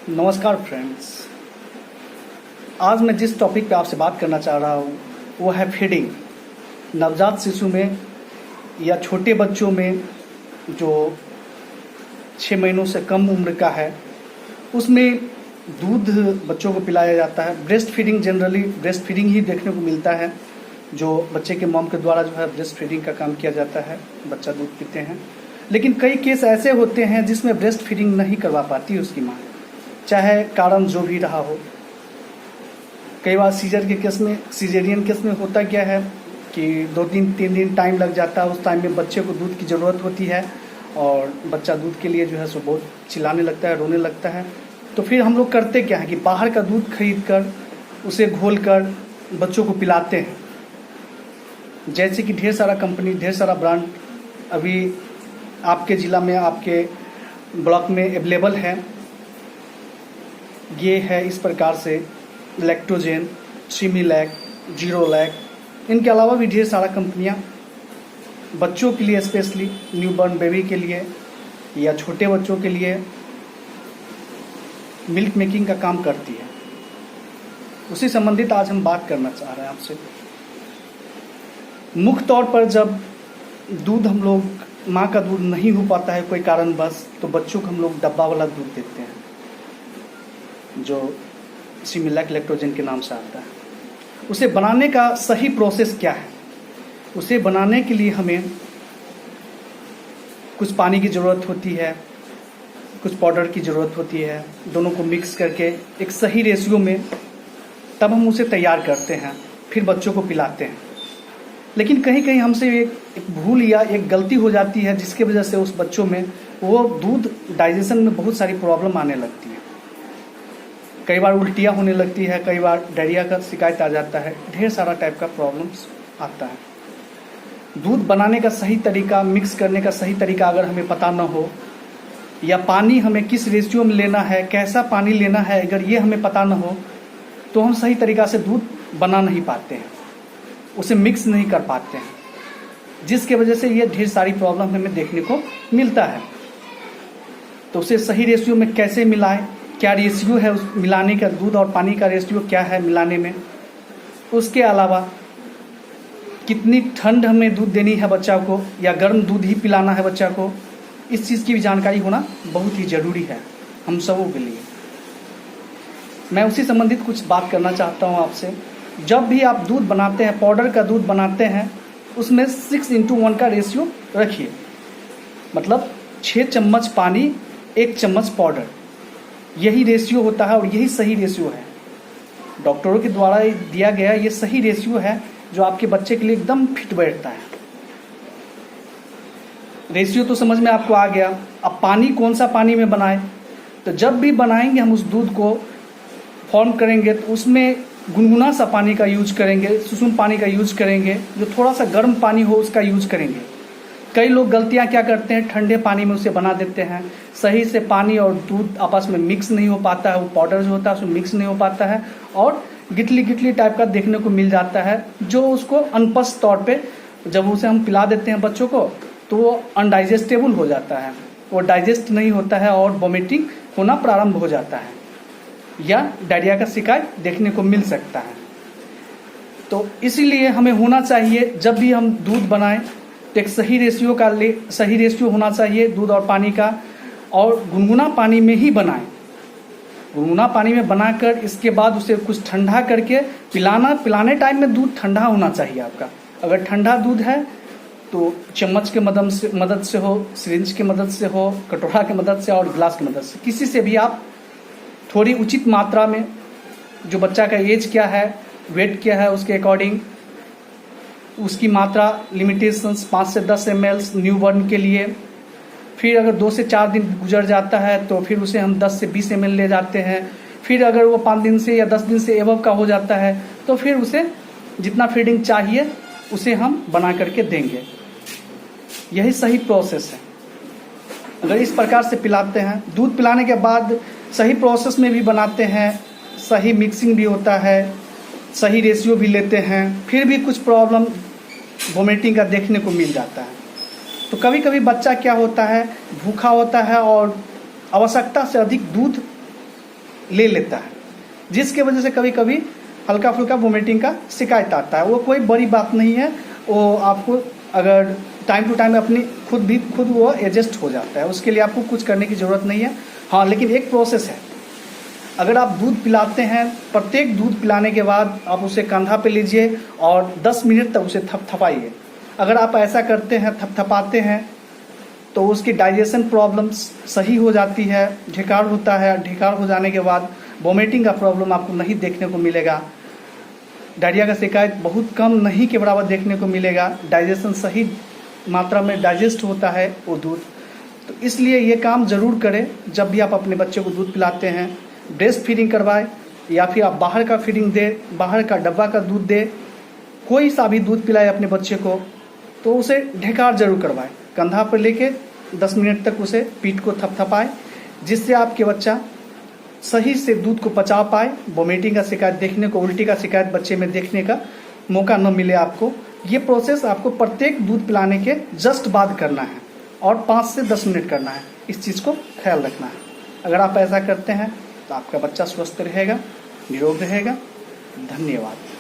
नमस्कार फ्रेंड्स। आज मैं जिस टॉपिक पे आपसे बात करना चाह रहा हूँ वो है फीडिंग। नवजात शिशु में या छोटे बच्चों में जो 6 महीनों से कम उम्र का है उसमें दूध बच्चों को पिलाया जाता है। Breast feeding, generally breast feeding ही देखने को मिलता है, जो बच्चे के मॉम के द्वारा जो है ब्रेस्ट फीडिंग का काम किया जाता है, बच्चा दूध पीते हैं। लेकिन कई केस ऐसे होते हैं जिसमें ब्रेस्ट फीडिंग नहीं करवा पाती उसकी माँ, चाहे कारण जो भी रहा हो। कई बार सीजेरियन केस में होता क्या है कि 2-3 दिन टाइम लग जाता है। उस टाइम में बच्चे को दूध की ज़रूरत होती है और बच्चा दूध के लिए जो है सो बहुत चिल्लाने लगता है, रोने लगता है। तो फिर हम लोग करते क्या है कि बाहर का दूध खरीद कर उसे घोल कर बच्चों को पिलाते हैं। जैसे कि ढेर सारा कंपनी, ढेर सारा ब्रांड अभी आपके ज़िला में, आपके ब्लॉक में अवेलेबल है। ये है इस प्रकार से लैक्टोजेन, सिमिलैक, जीरोलैक, इनके अलावा भी ढेर सारा कंपनियां बच्चों के लिए, स्पेशली न्यूबॉर्न बेबी के लिए या छोटे बच्चों के लिए मिल्क मेकिंग का काम करती है। उसी संबंधित आज हम बात करना चाह रहे हैं आपसे। मुख्य तौर पर जब दूध हम लोग, माँ का दूध नहीं हो पाता है कोई कारणवश, तो बच्चों को हम लोग डब्बा वाला दूध देते हैं जो सिमिलैक लैक्टोजेन के नाम से आता है। उसे बनाने का सही प्रोसेस क्या है? उसे बनाने के लिए हमें कुछ पानी की ज़रूरत होती है, कुछ पाउडर की ज़रूरत होती है। दोनों को मिक्स करके एक सही रेशियो में तब हम उसे तैयार करते हैं, फिर बच्चों को पिलाते हैं। लेकिन कहीं कहीं हमसे एक भूल या एक गलती हो जाती है जिसके वजह से उस बच्चों में वो दूध डाइजेशन में बहुत सारी प्रॉब्लम आने लगती है। कई बार उल्टियाँ होने लगती है, कई बार डायरिया का शिकायत आ जाता है, ढेर सारा टाइप का प्रॉब्लम्स आता है। दूध बनाने का सही तरीका, मिक्स करने का सही तरीका अगर हमें पता न हो, या पानी हमें किस रेशियो में लेना है, कैसा पानी लेना है, अगर ये हमें पता न हो तो हम सही तरीका से दूध बना नहीं पाते हैं, उसे मिक्स नहीं कर पाते हैं, जिसके वजह से ये ढेर सारी प्रॉब्लम हमें देखने को मिलता है। तो उसे सही रेशियो में कैसे मिलाएं, क्या रेशियो है उस मिलाने का, दूध और पानी का रेशियो क्या है मिलाने में। उसके अलावा कितनी ठंड हमें दूध देनी है बच्चा को, या गर्म दूध ही पिलाना है बच्चा को, इस चीज़ की भी जानकारी होना बहुत ही ज़रूरी है हम सबों के लिए। मैं उसी संबंधित कुछ बात करना चाहता हूँ आपसे। जब भी आप दूध बनाते हैं, पाउडर का दूध बनाते हैं, उसमें 6:1 का रेशियो रखिए। मतलब 6 चम्मच पानी, 1 चम्मच पाउडर, यही रेशियो होता है और यही सही रेशियो है। डॉक्टरों के द्वारा दिया गया ये सही रेशियो है जो आपके बच्चे के लिए एकदम फिट बैठता है। रेशियो तो समझ में आपको आ गया। अब पानी कौन सा पानी में बनाएं? तो जब भी बनाएंगे हम उस दूध को फॉर्म करेंगे तो उसमें गुनगुना सा पानी का यूज करेंगे, सुसुम पानी का यूज करेंगे, जो थोड़ा सा गर्म पानी हो उसका यूज करेंगे। कई लोग गलतियां क्या करते हैं, ठंडे पानी में उसे बना देते हैं, सही से पानी और दूध आपस में मिक्स नहीं हो पाता है, वो पाउडर जो होता है उसमें मिक्स नहीं हो पाता है और गिटली गिटली टाइप का देखने को मिल जाता है, जो उसको अनपच तौर पे जब उसे हम पिला देते हैं बच्चों को तो वो अनडाइजेस्टेबल हो जाता है, वो डाइजेस्ट नहीं होता है और वॉमिटिंग होना प्रारंभ हो जाता है या डायरिया का शिकायत देखने को मिल सकता है। तो इसीलिए हमें होना चाहिए जब भी हम दूध बनाएं तो एक सही रेशियो होना चाहिए दूध और पानी का, और गुनगुना पानी में ही बनाएं। गुनगुना पानी में बनाकर इसके बाद उसे कुछ ठंडा करके पिलाने टाइम में दूध ठंडा होना चाहिए आपका। अगर ठंडा दूध है तो चम्मच के मदद से हो, सिरिंज की मदद से हो, कटोरा की मदद से और गिलास की मदद से, किसी से भी आप थोड़ी उचित मात्रा में, जो बच्चा का एज क्या है, वेट क्या है, उसके अकॉर्डिंग उसकी मात्रा, लिमिटेशंस 5 से 10 ml न्यूबॉर्न के लिए। फिर अगर 2 से 4 दिन गुजर जाता है तो फिर उसे हम 10 से 20 ml ले जाते हैं। फिर अगर वो 5 दिन से या 10 दिन से एबव का हो जाता है तो फिर उसे जितना फीडिंग चाहिए उसे हम बना करके देंगे। यही सही प्रोसेस है। अगर इस प्रकार से पिलाते हैं, दूध पिलाने के बाद सही प्रोसेस में भी बनाते हैं, सही मिक्सिंग भी होता है, सही रेशियो भी लेते हैं, फिर भी कुछ प्रॉब्लम वोमिटिंग का देखने को मिल जाता है। तो कभी कभी बच्चा क्या होता है, भूखा होता है और आवश्यकता से अधिक दूध ले लेता है, जिसके वजह से कभी कभी हल्का फुल्का वोमिटिंग का शिकायत आता है। वो कोई बड़ी बात नहीं है, वो आपको अगर टाइम टू टाइम अपनी खुद वो एडजस्ट हो जाता है, उसके लिए आपको कुछ करने की ज़रूरत नहीं है। हाँ, लेकिन एक प्रोसेस है। अगर आप दूध पिलाते हैं, प्रत्येक दूध पिलाने के बाद आप उसे कंधा पे लीजिए और 10 मिनट तक उसे थपथपाइए। अगर आप ऐसा करते हैं, थपथपाते हैं, तो उसकी डाइजेशन प्रॉब्लम्स सही हो जाती है, ढेकार होता है। ढेकार हो जाने के बाद वोमिटिंग का प्रॉब्लम आपको नहीं देखने को मिलेगा, डायरिया का शिकायत बहुत कम नहीं के बराबर देखने को मिलेगा। डाइजेशन सही मात्रा में डाइजेस्ट होता है वो दूध। तो इसलिए ये काम ज़रूर करें जब भी आप अपने बच्चे को दूध पिलाते हैं। ब्रेस्ट फीडिंग करवाएं या फिर आप बाहर का फीडिंग दें, बाहर का डब्बा का दूध दें, कोई सा भी दूध पिलाए अपने बच्चे को, तो उसे ढेकार जरूर करवाएं। कंधा पर लेके 10 मिनट तक उसे पीठ को थपथपाएं, जिससे आपके बच्चा सही से दूध को पचा पाए, वोमिटिंग का शिकायत देखने को, उल्टी का शिकायत बच्चे में देखने का मौका न मिले आपको। ये प्रोसेस आपको प्रत्येक दूध पिलाने के जस्ट बाद करना है और 5 से 10 मिनट करना है। इस चीज़ को ख्याल रखना है। अगर आप ऐसा करते हैं तो आपका बच्चा स्वस्थ रहेगा, निरोग रहेगा। धन्यवाद।